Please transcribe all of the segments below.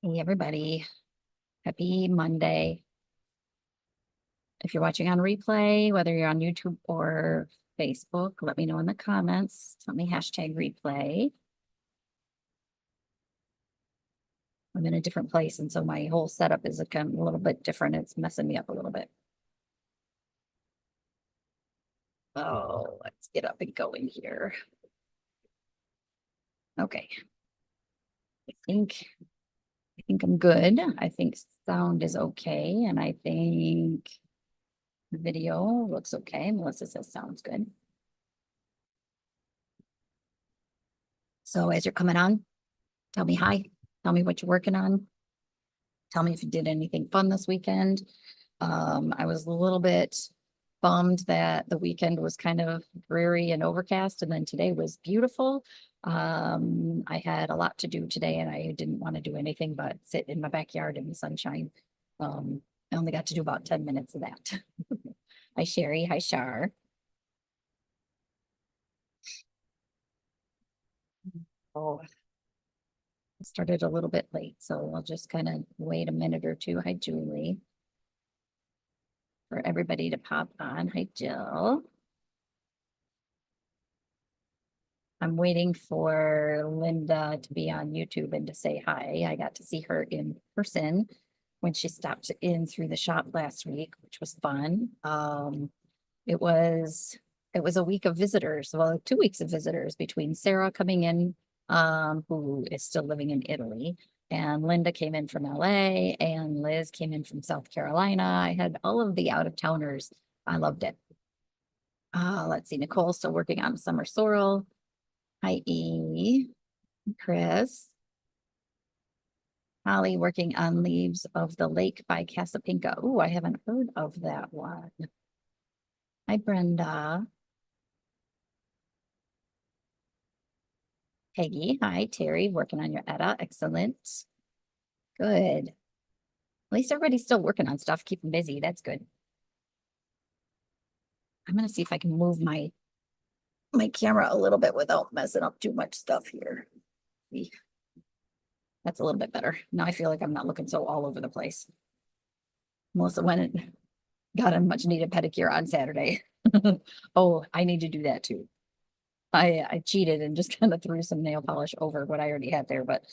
Hey, everybody. Happy Monday. If you're watching on replay, whether you're on YouTube or Facebook, let me know in the comments. Tell me hashtag replay. I'm in a different place, and so my whole setup is a little bit different. It's messing me up a little bit. Oh, let's get up and go in here. Okay. I think I think I'm good. I think sound is okay, and I think the video looks okay. Melissa says sounds good. So as you're coming on, tell me hi. Tell me what you're working on. Tell me if you did anything fun this weekend. I was a little bit bummed that the weekend was kind of dreary and overcast, and then today was beautiful. I had a lot to do today, and I didn't want to do anything but sit in my backyard in the sunshine. I only got to do about 10 minutes of that. Hi, Sherry. Hi, Shar. Oh, I started a little bit late, so I'll just kind of wait a minute or two. Hi, Julie, for everybody to pop on. Hi, Jill. I'm waiting for Linda to be on YouTube and to say hi. I got to see her in person when she stopped in through the shop last week, which was fun. It was it was a week of visitors, well, 2 weeks of visitors between Sarah coming in, who is still living in Italy, and Linda came in from LA, and Liz came in from South Carolina. I had all of the out of towners. I loved it. Let's see, Nicole's still working on summer sorrel. Hi, E. Chris. Holly working on Leaves of the Lake by Casapinka. Oh, I haven't heard of that one. Hi, Brenda. Peggy. Hi, Terry. Working on your Etta. Excellent. Good. At least everybody's still working on stuff. Keep them busy. That's good. I'm gonna see if I can move my camera a little bit without messing up too much stuff here. That's a little bit better. Now I feel like I'm not looking so all over the place. Melissa went and got a much needed pedicure on Saturday. Oh, I need to do that too. I cheated and just kind of threw some nail polish over what I already had there, but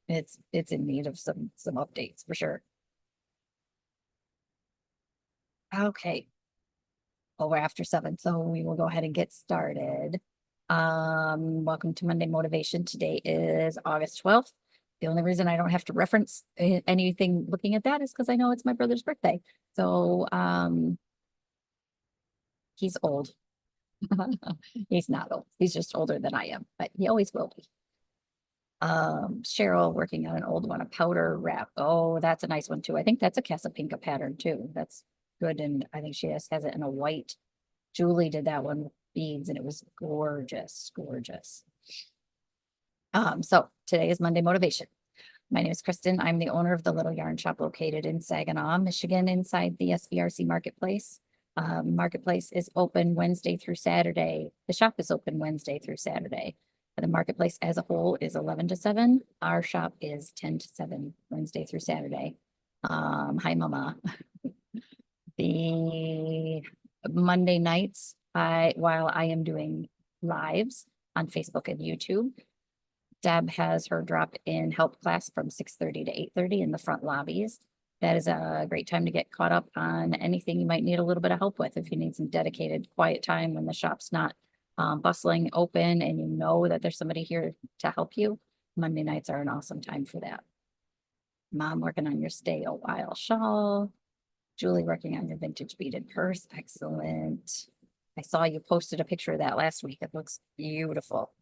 it's in need of some updates for sure. Okay. Well, we're after 7, so we will go ahead and get started. Welcome to Monday Motivation. Today is August 12th. The only reason I don't have to reference anything looking at that is because I know it's my brother's birthday. So he's old. He's not old. He's just older than I am, but he always will be. Cheryl working on an old one, a powder wrap. Oh, that's a nice one too. I think that's a Casapinka pattern too. That's good. And I think she has it in a white. Julie did that one with beads and it was gorgeous, gorgeous. So today is Monday Motivation. My name is Kristen. I'm the owner of the Little Yarn Shop located in Saginaw, Michigan, inside the SVRC Marketplace. Marketplace is open Wednesday through Saturday. The shop is open Wednesday through Saturday. The marketplace as a whole is 11 to 7. Our shop is 10 to 7, Wednesday through Saturday. Hi, Mama. The Monday nights, while I am doing lives on Facebook and YouTube, Deb has her drop-in help class from 6:30 to 8:30 in the front lobbies. That is a great time to get caught up on anything you might need a little bit of help with. If you need some dedicated quiet time when the shop's not bustling open and you know that there's somebody here to help you, Monday nights are an awesome time for that. Mom working on your stay a while shawl. Julie working on your vintage beaded purse. Excellent. I saw you posted a picture of that last week. It looks beautiful.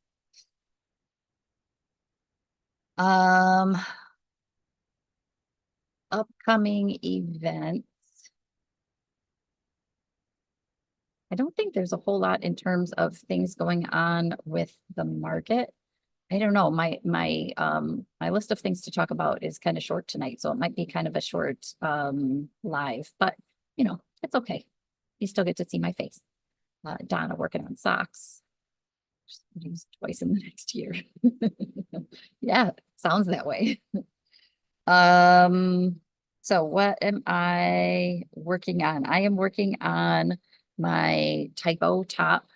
Um, Upcoming events. I don't think there's a whole lot in terms of things going on with the market. I don't know. My list of things to talk about is kind of short tonight, so it might be kind of a short live, but it's okay. You still get to see my face. Donna working on socks. Just use twice in the next year. Yeah, sounds that way. So what am I working on? I am working on my typo top.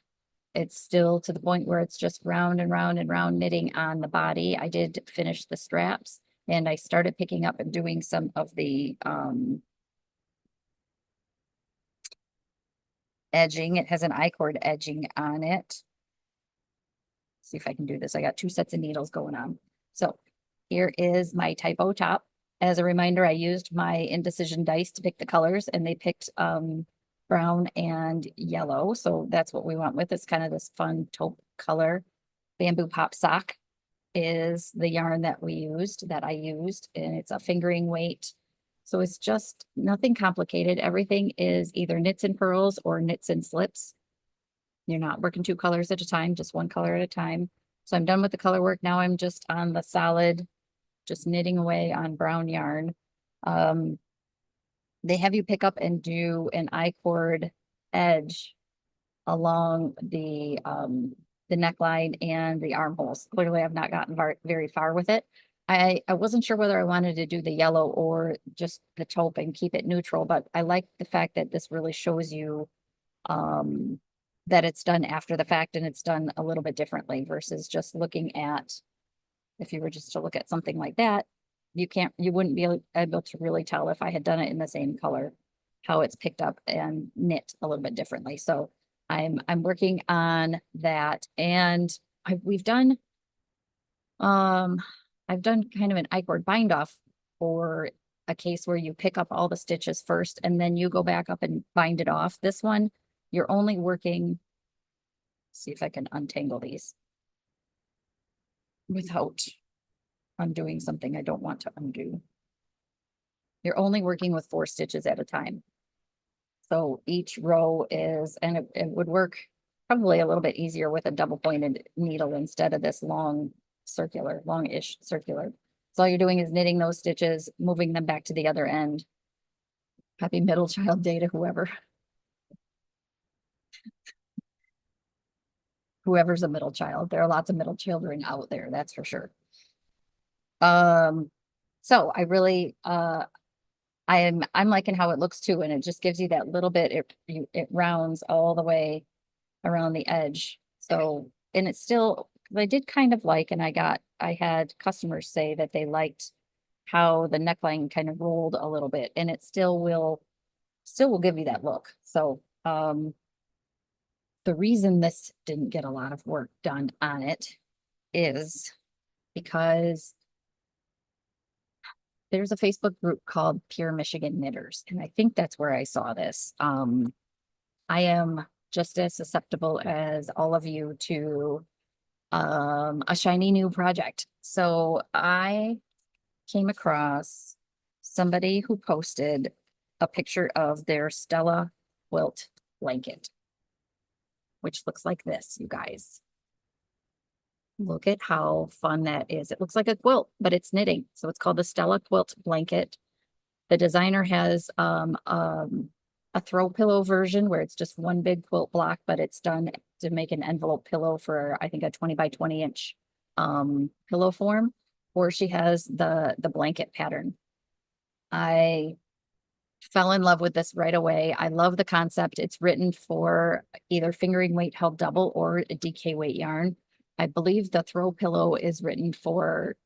It's still to the point where it's just round and round and round knitting on the body. I did finish the straps and I started picking up and doing some of the edging. It has an I-cord edging on it. See if I can do this. I got two sets of needles going on. So here is my typo top. As a reminder, I used my indecision dice to pick the colors and they picked brown and yellow. So that's what we went with. It's kind of this fun taupe color. Bamboo Pop Sock is the yarn that I used, and it's a fingering weight. So it's just nothing complicated. Everything is either knits and purls or knits and slips. You're not working two colors at a time, just one color at a time. So I'm done with the color work. Now I'm just on the solid, just knitting away on brown yarn. They have you pick up and do an I-cord edge along the neckline and the armholes. Clearly, I've not gotten very far with it. I wasn't sure whether I wanted to do the yellow or just the taupe and keep it neutral, but I like the fact that this really shows you that it's done after the fact and it's done a little bit differently versus just looking at, if you were just to look at something like that, you wouldn't be able to really tell if I had done it in the same color, how it's picked up and knit a little bit differently. So I'm working on that and we've done, I've done kind of an I-cord bind off for a case where you pick up all the stitches first and then you go back up and bind it off. This one, you're only working, see if I can untangle these without undoing something I don't want to undo. You're only working with 4 stitches at a time. So each row is, and it would work probably a little bit easier with a double pointed needle instead of this longish circular. So all you're doing is knitting those stitches, moving them back to the other end. Happy middle child day to whoever's a middle child. There are lots of middle children out there, that's for sure. So I really, I'm liking how it looks too, and it just gives you that little bit, it rounds all the way around the edge. So, and it's still, I did kind of like, and I had customers say that they liked how the neckline kind of rolled a little bit, and it still will give you that look. So, the reason this didn't get a lot of work done on it is because there's a Facebook group called Pure Michigan Knitters, and I think that's where I saw this. I am just as susceptible as all of you to a shiny new project. So I came across somebody who posted a picture of their Stella quilt blanket, which looks like this, you guys. Look at how fun that is. It looks like a quilt, but it's knitting. So it's called the Stella Quilt Blanket. The designer has a throw pillow version where it's just one big quilt block, but it's done to make an envelope pillow for, I think, a 20 by 20 inch pillow form, or she has the blanket pattern. I fell in love with this right away. I love the concept. It's written for either fingering weight held double or a DK weight yarn. I believe the throw pillow is written for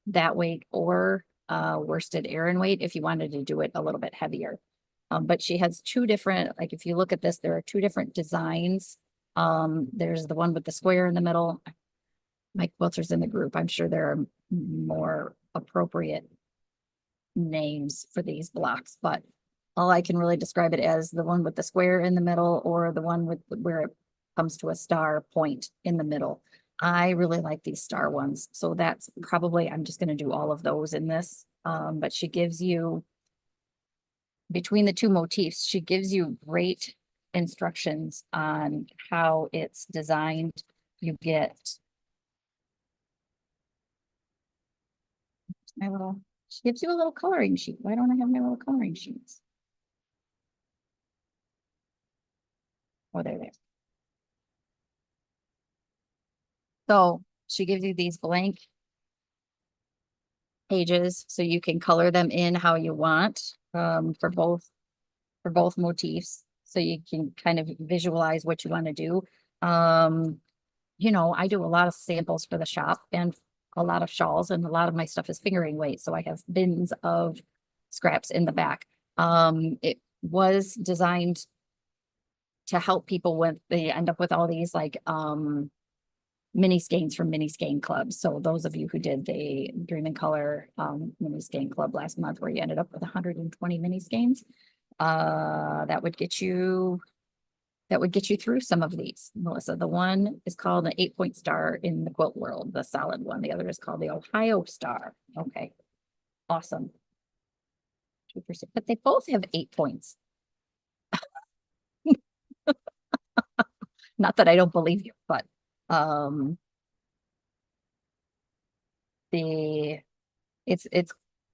that weight or worsted Aran weight if you wanted to do it a little bit heavier. But she has 2 different, like if you look at this, there are 2 different designs. There's the one with the square in the middle. Mike Quilter's in the group. I'm sure there are more appropriate names for these blocks, but all I can really describe it as the one with the square in the middle or the one with where it comes to a star point in the middle. I really like these star ones. So that's probably, I'm just going to do all of those in this. But she gives you, between the 2 motifs, she gives you great instructions on how it's designed. You get my little, she gives you a little coloring sheet. Why don't I have my little coloring sheets? Oh, there. So she gives you these blank pages, so you can color them in how you want, for both motifs. So you can kind of visualize what you want to do. Um, I do a lot of samples for the shop and a lot of shawls, and a lot of my stuff is fingering weight. So I have bins of scraps in the back. It was designed to help people when they end up with all these like mini skeins from mini skein clubs. So those of you who did the Dream in Color mini skein club last month, where you ended up with 120 mini skeins, that would get you through some of these, Melissa. The one is called an 8-point star in the quilt world, the solid one. The other is called the Ohio star. Okay, awesome. 2%, but they both have 8 points. Not that I don't believe you, but um the it's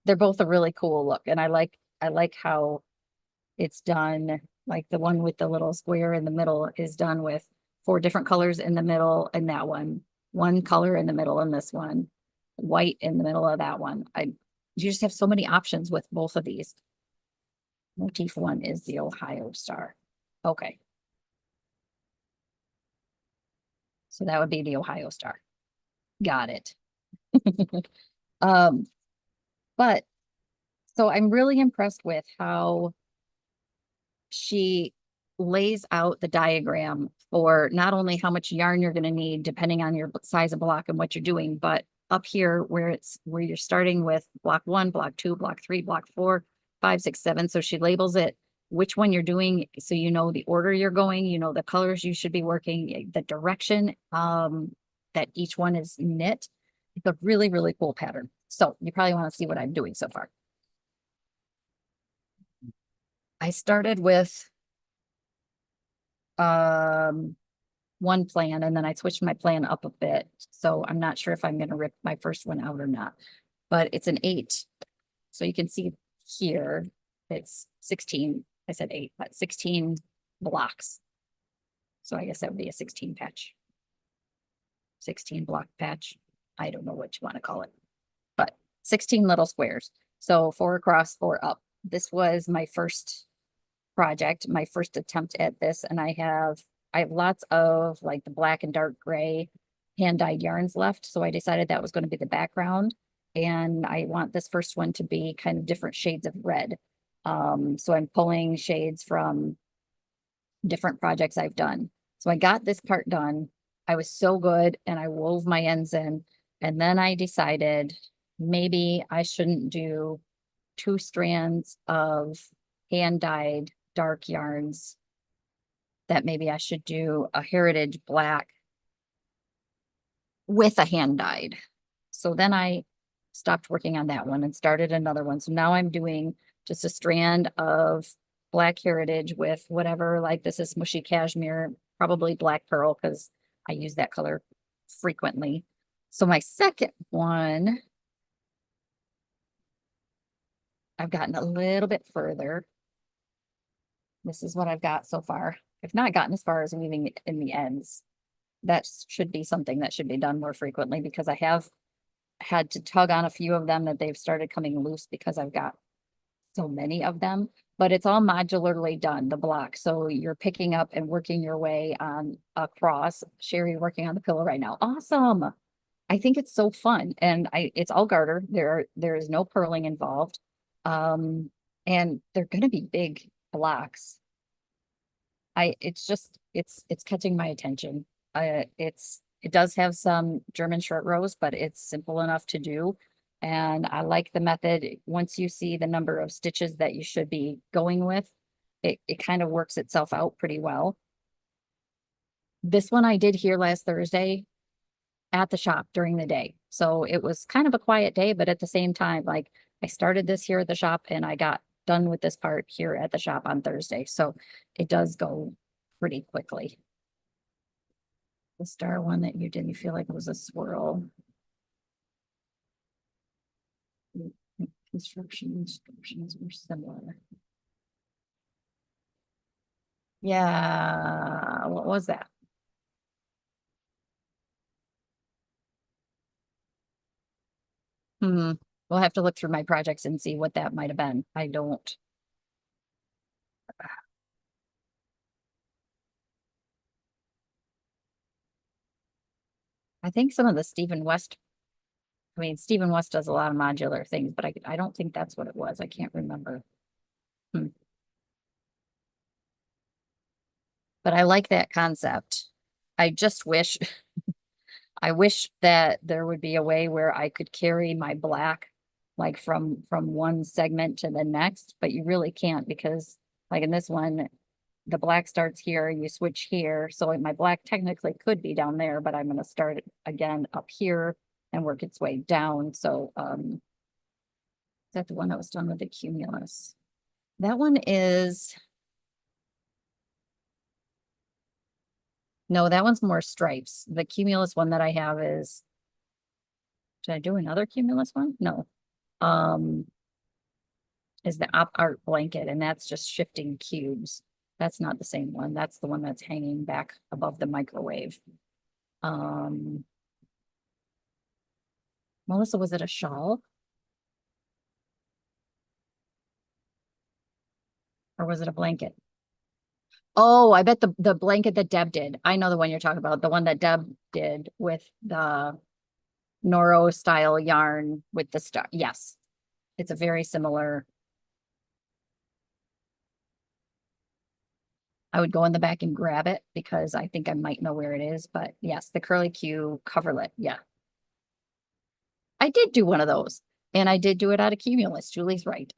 they're both a really cool look, and I like how it's done. Like the one with the little square in the middle is done with 4 different colors in the middle, and that one color in the middle, and this one white in the middle of that one. You just have so many options with both of these. Motif one is the Ohio star. Okay, so that would be the Ohio star. Got it. Um, but so I'm really impressed with how she lays out the diagram for not only how much yarn you're going to need depending on your size of block and what you're doing, but up here where you're starting with block 1, block 2, block 3, block 4, 5, 6, 7. So she labels it which one you're doing, so you know the order you're going, the colors you should be working, the direction that each one is knit. It's a really, really cool pattern. So you probably want to see what I'm doing so far. I started with um one plan, and then I switched my plan up a bit. So I'm not sure if I'm going to rip my first one out or not, but it's an 8. So you can see here, it's 16. I said 8, but 16 blocks. So I guess that would be a 16 patch, 16 block patch. I don't know what you want to call it, but 16 little squares. So 4 across, 4 up. This was my first project, my first attempt at this, and I have lots of like the black and dark gray hand dyed yarns left. So I decided that was going to be the background, and I want this first one to be kind of different shades of red. So I'm pulling shades from different projects I've done. So I got this part done. I was so good, and I wove my ends in, and then I decided maybe I shouldn't do 2 strands of hand dyed dark yarns, that maybe I should do a heritage black with a hand dyed. So then I stopped working on that one and started another one. So now I'm doing just a strand of black heritage with whatever, like this is smushy cashmere, probably black pearl, because I use that color frequently. So my second one, I've gotten a little bit further. This is what I've got so far. I've not gotten as far as weaving it in the ends. That should be something that should be done more frequently, because I have had to tug on a few of them that they've started coming loose because I've got so many of them. But it's all modularly done, the block. So you're picking up and working your way on across. Sherry working on the pillow right now. Awesome. I think it's so fun. And it's all garter. There is no purling involved. And they're gonna be big blocks. It's just it's catching my attention. It does have some German short rows, but it's simple enough to do. And I like the method. Once you see the number of stitches that you should be going with, it kind of works itself out pretty well. This one I did here last Thursday at the shop during the day. So it was kind of a quiet day, but at the same time, like I started this here at the shop and I got done with this part here at the shop on Thursday. So it does go pretty quickly. The star one that you didn't feel like was a swirl. Instructions were similar. Yeah, what was that? Hmm. We'll have to look through my projects and see what that might have been. I don't. I think some of the Stephen West, I mean, Stephen West does a lot of modular things, but I don't think that's what it was. I can't remember. Hmm. But I like that concept. I just wish, I wish that there would be a way where I could carry my black like from one segment to the next, but you really can't because like in this one, the black starts here, you switch here. So my black technically could be down there, but I'm going to start it again up here and work its way down. So, is that the one that was done with the cumulus? That one is, no, that one's more stripes. The cumulus one that I have is, did I do another cumulus one? No. Um, is the op art blanket, and that's just shifting cubes. That's not the same one. That's the one that's hanging back above the microwave. Um, Melissa, was it a shawl? Or was it a blanket? Oh, I bet the blanket that Deb did. I know the one you're talking about, the one that Deb did with the Noro style yarn with the star. Yes, it's a very similar. I would go in the back and grab it because I think I might know where it is. But yes, the curly Q coverlet. Yeah, I did do one of those, and I did do it out of Cumulus. Julie's right.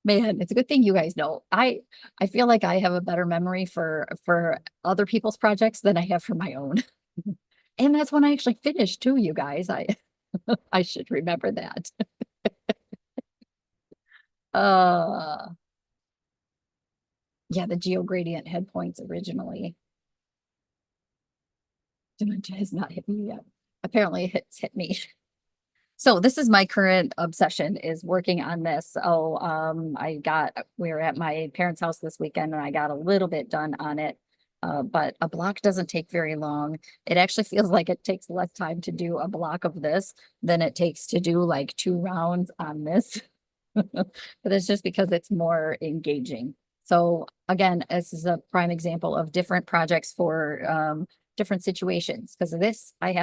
Man, it's a good thing you guys know. I feel like I have a better memory for other people's projects than I have for my own. And that's when I actually finished too, you guys. I I should remember that. Uh yeah, the geogradient head points originally. Dementia has not hit me yet. Apparently it's hit me. So this is my current obsession is working on this. So we were at my parents' house this weekend and I got a little bit done on it. But a block doesn't take very long. It actually feels like it takes less time to do a block of this than it takes to do like 2 rounds on this. But it's just because it's more engaging. So again, this is a prime example of different projects for different situations. Because of this, I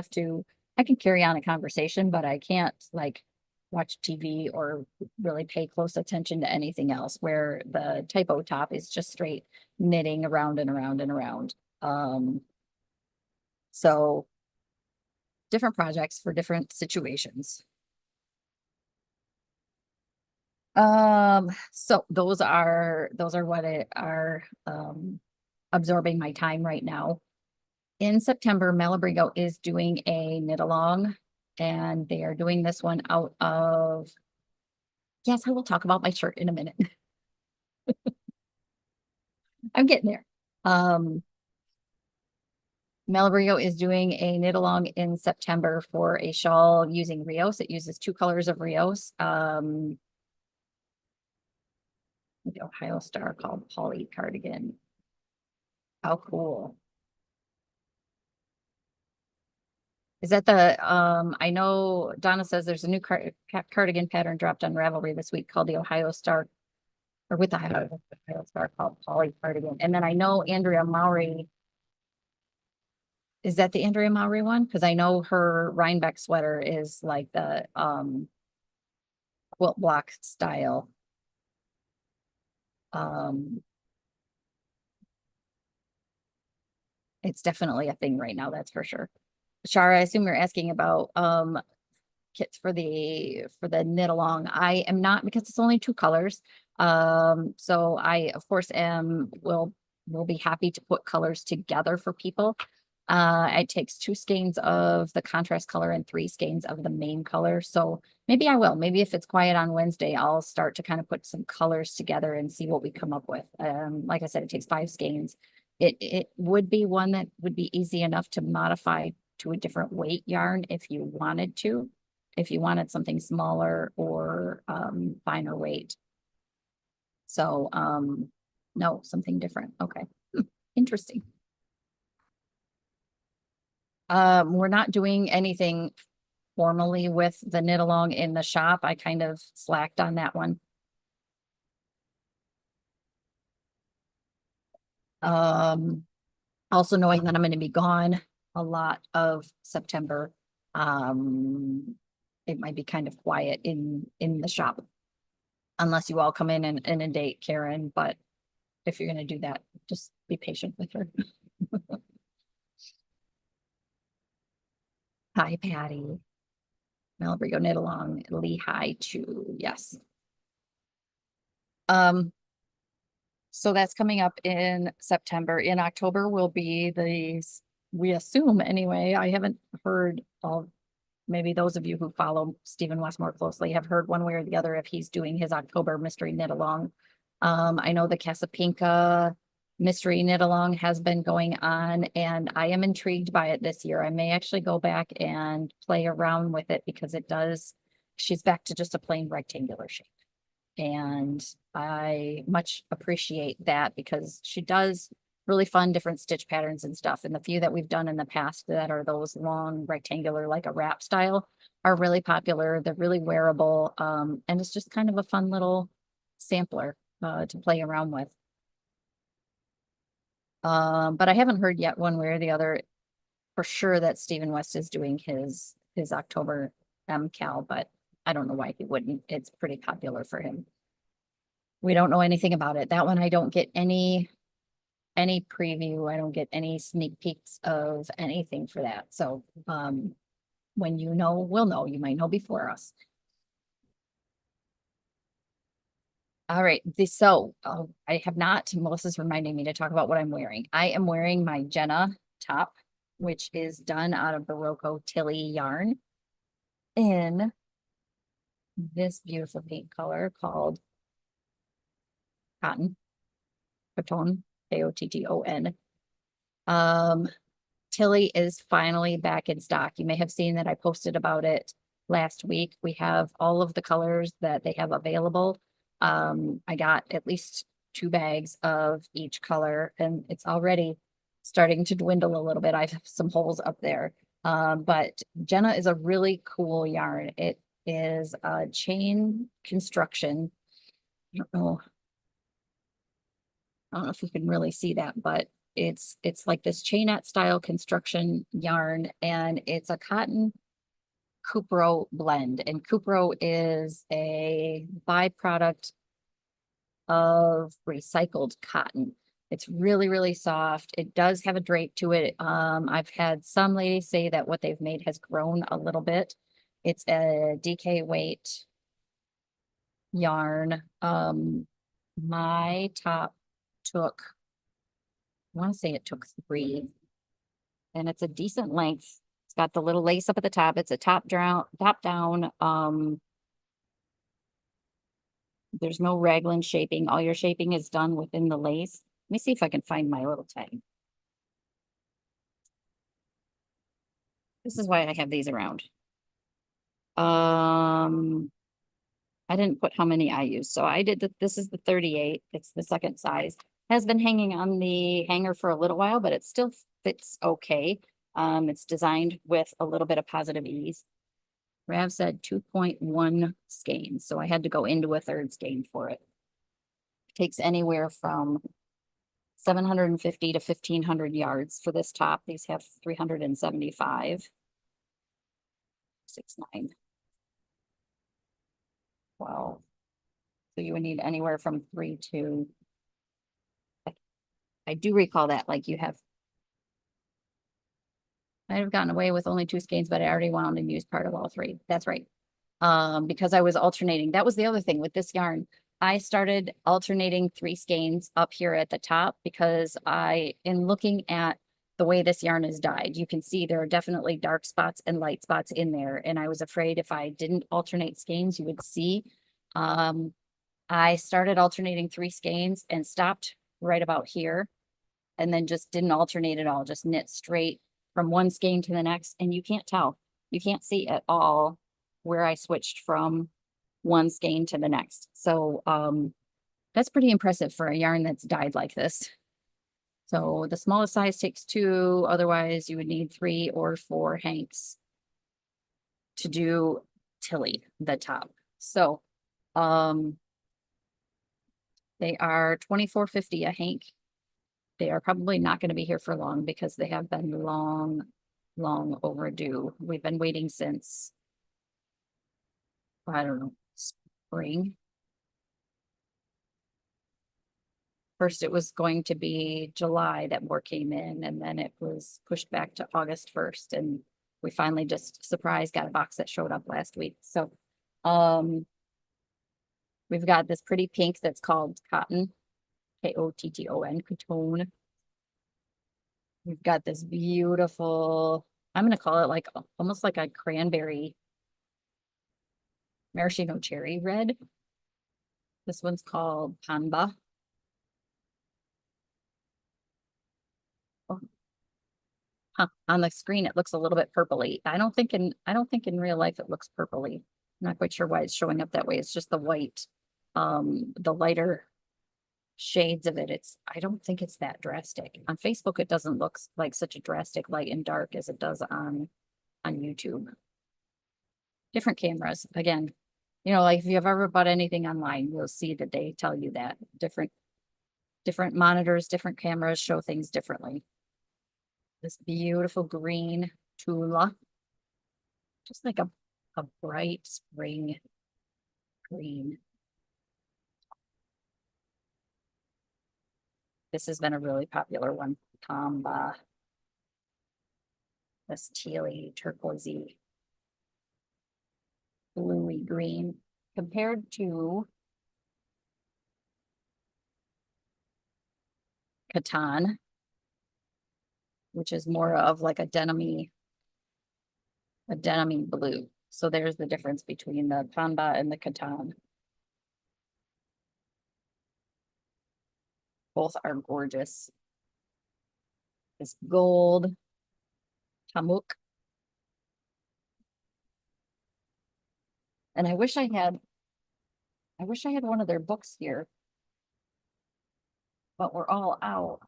can carry on a conversation, but I can't like watch TV or really pay close attention to anything else where the typo top is just straight knitting around and around and around. So different projects for different situations. So those are what are absorbing my time right now. In September, Malabrigo is doing a knit along and they are doing this one out of, yes, I will talk about my shirt in a minute. I'm getting there. Malabrigo is doing a knit along in September for a shawl using Rios. It uses 2 colors of Rios. The Ohio Star called Polly cardigan. How cool. Is that I know Donna says there's a new cardigan pattern dropped on Ravelry this week called the Ohio Star, or with the Ohio Star called Polly cardigan. And then I know Andrea Mowry, is that the Andrea Mowry one? Because I know her Rhinebeck sweater is like the quilt block style. Um, it's definitely a thing right now, that's for sure. Shara, I assume you're asking about kits for the knit along. I am not because it's only 2 colors. So I of course will be happy to put colors together for people. It takes 2 skeins of the contrast color and 3 skeins of the main color. So maybe I will. Maybe if it's quiet on Wednesday, I'll start to kind of put some colors together and see what we come up with. Like I said, it takes 5 skeins. It would be one that would be easy enough to modify to a different weight yarn if you wanted to, if you wanted something smaller or finer weight. So no, something different. Okay. Interesting. We're not doing anything formally with the knit along in the shop. I kind of slacked on that one. Also knowing that I'm going to be gone a lot of September. It might be kind of quiet in the shop unless you all come in and inundate Karen, but if you're going to do that, just be patient with her. Hi, Patty. Malbrigo knit along, Lehigh too. Yes. So that's coming up in September. In October will be we assume anyway, I haven't heard of, maybe those of you who follow Stephen West more closely have heard one way or the other if he's doing his October mystery knit along. I know the Casapinka mystery knit along has been going on and I am intrigued by it this year. I may actually go back and play around with it because she's back to just a plain rectangular shape. And I much appreciate that because she does really fun different stitch patterns and stuff. And the few that we've done in the past that are those long rectangular, like a wrap style, are really popular. They're really wearable. And it's just kind of a fun little sampler to play around with. But I haven't heard yet one way or the other for sure that Stephen West is doing his October MCal, but I don't know why he wouldn't. It's pretty popular for him. We don't know anything about it. That one I don't get any preview. I don't get any sneak peeks of anything for that. So when you know, we'll know. You might know before us. All right. I have not, Melissa's reminding me to talk about what I'm wearing. I am wearing my Jenna top, which is done out of Barocco Tilly yarn in this beautiful pink color called Cotton. Coton, Aotton. Tilly is finally back in stock. You may have seen that I posted about it last week. We have all of the colors that they have available. I got at least 2 bags of each color and it's already starting to dwindle a little bit. I have some holes up there. But Jenna is a really cool yarn. It is a chain construction. I don't know if you can really see that, but it's like this chainette style construction yarn and it's a cotton cupro blend, and cupro is a byproduct of recycled cotton. It's really, really soft. It does have a drape to it. I've had some ladies say that what they've made has grown a little bit. It's a DK weight yarn. My top took, I want to say it took 3, and it's a decent length. It's got the little lace up at the top. It's a top down. There's no raglan shaping. All your shaping is done within the lace. Let me see if I can find my little tag. This is why I have these around. I didn't put how many I used. So I did this is the 38. It's the second size. Has been hanging on the hanger for a little while, but it still fits okay. It's designed with a little bit of positive ease. Rav said 2.1 skeins, so I had to go into a 3rd skein for it. It takes anywhere from 750 to 1,500 yards for this top. These have 375. 6, 9, 12. So you would need anywhere from 3 to, I do recall that, like you have, I'd have gotten away with only 2 skeins, but I already wound and used part of all 3. That's right. Because I was alternating. That was the other thing with this yarn. I started alternating 3 skeins up here at the top because in looking at the way this yarn is dyed, you can see there are definitely dark spots and light spots in there. And I was afraid if I didn't alternate skeins, you would see. I started alternating 3 skeins and stopped right about here and then just didn't alternate at all, just knit straight from one skein to the next. And you can't tell, you can't see at all where I switched from one skein to the next. So that's pretty impressive for a yarn that's dyed like this. So the smallest size takes 2, otherwise you would need 3 or 4 hanks to do Tilly, the top. So, they are $24.50 a hank. They are probably not going to be here for long because they have been long overdue. We've been waiting since, I don't know, spring. First, it was going to be July that more came in, and then it was pushed back to August 1st. And we finally just surprise got a box that showed up last week. So, we've got this pretty pink that's called Cotton, Kotton, Cotton. We've got this beautiful, I'm gonna call it like almost like a cranberry maraschino cherry red. This one's called Panba. Oh, huh. On the screen, it looks a little bit purpley. I don't think in real life it looks purpley. I'm not quite sure why it's showing up that way. It's just the white, the lighter shades of it. I don't think it's that drastic. On Facebook, it doesn't look like such a drastic light and dark as it does on YouTube. Different cameras, again, like if you've ever bought anything online, you'll see that they tell you that different monitors, different cameras show things differently. This beautiful green Tula, just like a bright spring green. This has been a really popular one. Tomba. This tealy, turquoisey, bluey green compared to Catan, which is more of like a denim blue. So there's the difference between the Tomba and the Catan. Both are gorgeous. This gold Tamuk. And I wish I had one of their books here, but we're all out.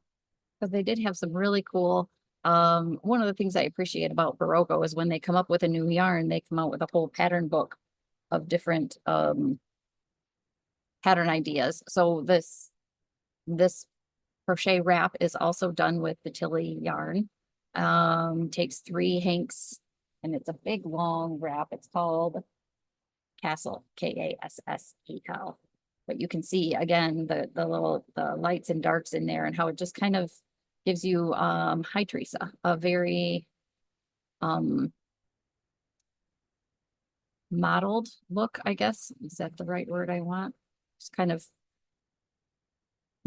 Because they did have some really cool, one of the things I appreciate about Barocco is when they come up with a new yarn, they come out with a whole pattern book of different pattern ideas. So this crochet wrap is also done with the Tilly yarn. Takes 3 hanks and it's a big long wrap. It's called Castle, Kassel. But you can see again the lights and darks in there and how it just kind of gives you hi Teresa, a very modeled look, I guess. Is that the right word I want? Just kind of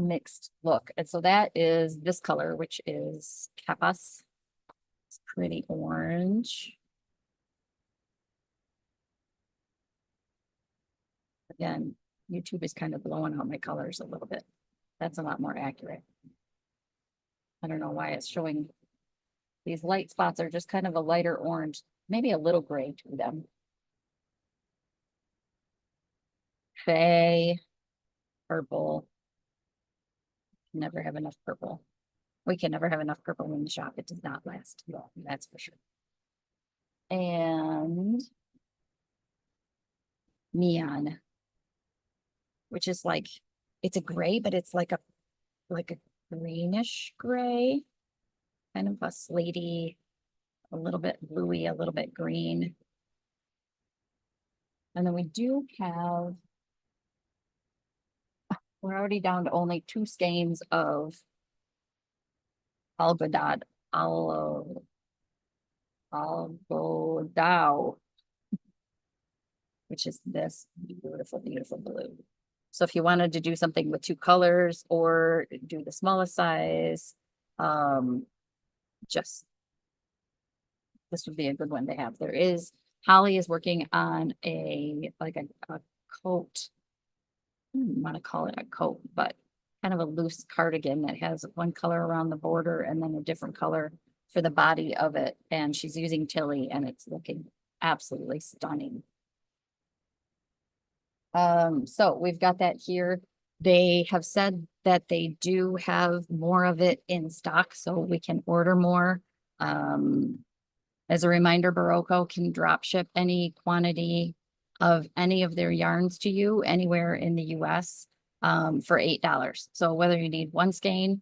mixed look. And so that is this color, which is Capas. It's pretty orange. Again, YouTube is kind of blowing out my colors a little bit. That's a lot more accurate. I don't know why it's showing. These light spots are just kind of a lighter orange, maybe a little gray to them. Fay, purple. Never have enough purple. We can never have enough purple in the shop. It does not last long, that's for sure. And neon, which is like, it's a gray, but it's like a greenish gray, kind of a slatey, a little bit bluey, a little bit green. And then we do have, we're already down to only 2 skeins of Algodad, Algodao, which is this beautiful, beautiful blue. So if you wanted to do something with 2 colors or do the smallest size, just this would be a good one to have. Holly is working on a coat. I don't want to call it a coat, but kind of a loose cardigan that has one color around the border and then a different color for the body of it. And she's using Tilly and it's looking absolutely stunning. So we've got that here. They have said that they do have more of it in stock, so we can order more. Um, as a reminder, Barocco can drop ship any quantity of any of their yarns to you anywhere in the US for $8. So whether you need one skein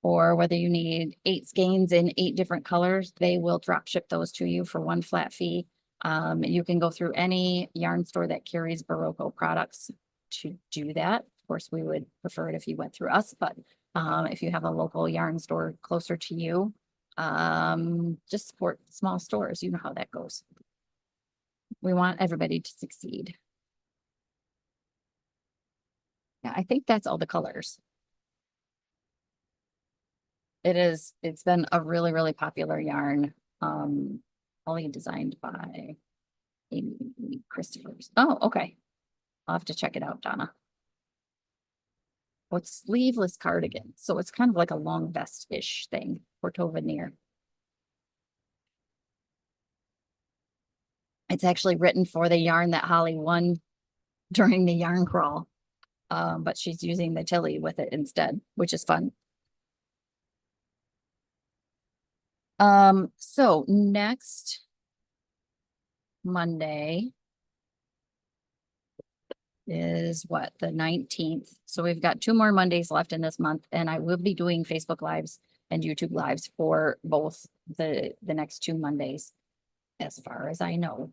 or whether you need 8 skeins in 8 different colors, they will drop ship those to you for one flat fee. You can go through any yarn store that carries Barocco products to do that. Of course, we would prefer it if you went through us, but if you have a local yarn store closer to you, just support small stores. You know how that goes. We want everybody to succeed. Yeah, I think that's all the colors. It's been a really, really popular yarn. Only designed by Amy Christopher's. Oh, okay. I'll have to check it out, Donna. Oh, it's sleeveless cardigan. So it's kind of like a long vest-ish thing, Porto veneer. It's actually written for the yarn that Holly won during the yarn crawl. But she's using the Tilly with it instead, which is fun. So next Monday is what, the 19th. So we've got 2 more Mondays left in this month, and I will be doing Facebook Lives and YouTube Lives for both the next 2 Mondays, as far as I know,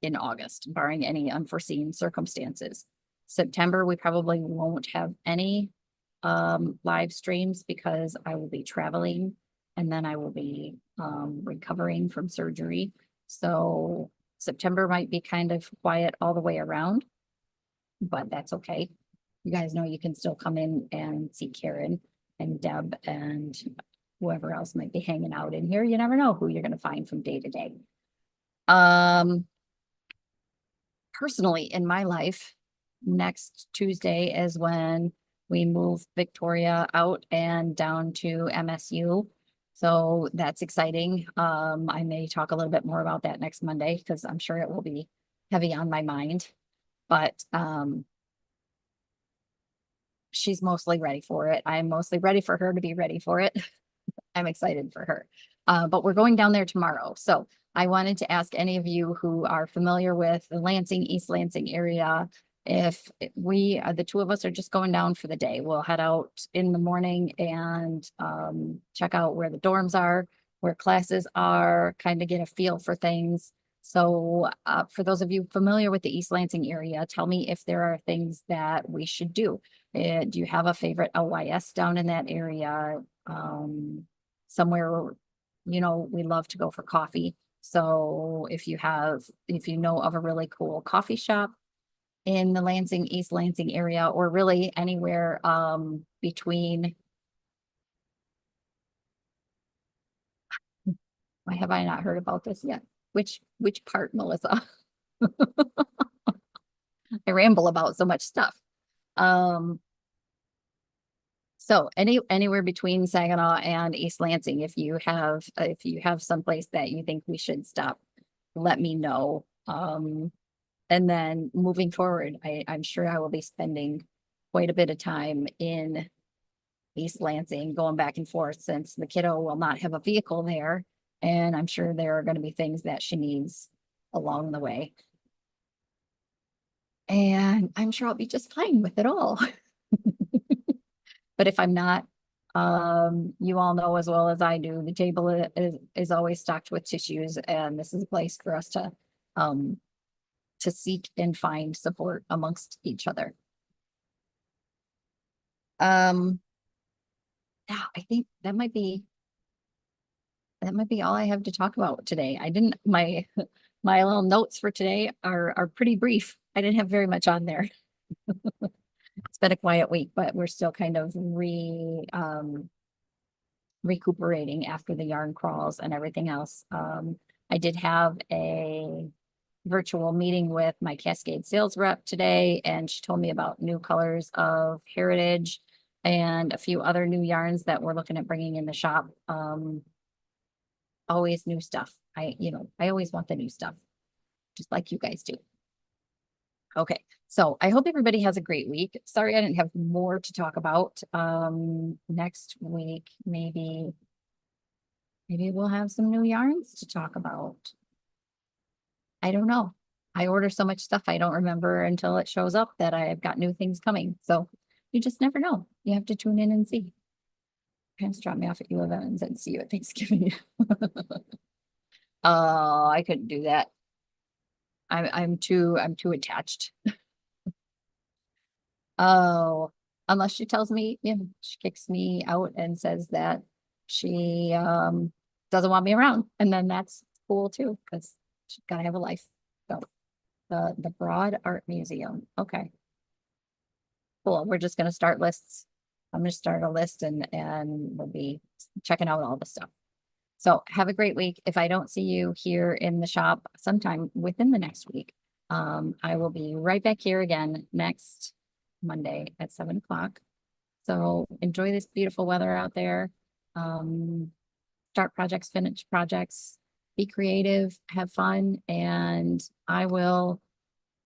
in August, barring any unforeseen circumstances. September, we probably won't have any live streams because I will be traveling and then I will be recovering from surgery. So September might be kind of quiet all the way around, but that's okay. You guys know you can still come in and see Karen and Deb and whoever else might be hanging out in here. You never know who you're going to find from day to day. Personally, in my life, next Tuesday is when we move Victoria out and down to MSU. So that's exciting. I may talk a little bit more about that next Monday because I'm sure it will be heavy on my mind. But she's mostly ready for it. I'm mostly ready for her to be ready for it. I'm excited for her. But we're going down there tomorrow. So I wanted to ask any of you who are familiar with the Lansing, East Lansing area, if we, the two of us are just going down for the day. We'll head out in the morning and check out where the dorms are, where classes are, kind of get a feel for things. So for those of you familiar with the East Lansing area, tell me if there are things that we should do. Do you have a favorite LYS down in that area? Somewhere, we love to go for coffee. So if you know of a really cool coffee shop in the Lansing, East Lansing area, or really anywhere between, why have I not heard about this yet? Which part, Melissa? I ramble about so much stuff. So anywhere between Saginaw and East Lansing, if you have someplace that you think we should stop, let me know. And then moving forward, I'm sure I will be spending quite a bit of time in East Lansing, going back and forth since the kiddo will not have a vehicle there. And I'm sure there are going to be things that she needs along the way. And I'm sure I'll be just fine with it all. But if I'm not, you all know as well as I do, the table is always stocked with tissues, and this is a place for us to seek and find support amongst each other. Yeah, I think that might be all I have to talk about today. I didn't my my little notes for today are pretty brief. I didn't have very much on there. It's been a quiet week, but we're still kind of recuperating after the yarn crawls and everything else. I did have a virtual meeting with my Cascade sales rep today, and she told me about new colors of Heritage and a few other new yarns that we're looking at bringing in the shop. Always new stuff. I always want the new stuff, just like you guys do. Okay, so I hope everybody has a great week. Sorry, I didn't have more to talk about. Next week, maybe we'll have some new yarns to talk about. I don't know. I order so much stuff, I don't remember until it shows up that I've got new things coming. So you just never know. You have to tune in and see. Parents drop me off at U of M's and see you at Thanksgiving. Oh, I couldn't do that. I'm too attached. Oh, unless she tells me, she kicks me out and says that she doesn't want me around. And then that's cool too, because she's gotta have a life. So the Broad Art Museum. Okay, cool. We're just gonna start lists. I'm gonna start a list and we'll be checking out all the stuff. So have a great week. If I don't see you here in the shop sometime within the next week, I will be right back here again next Monday at 7 o'clock. So enjoy this beautiful weather out there. Start projects, finish projects, be creative, have fun, and I will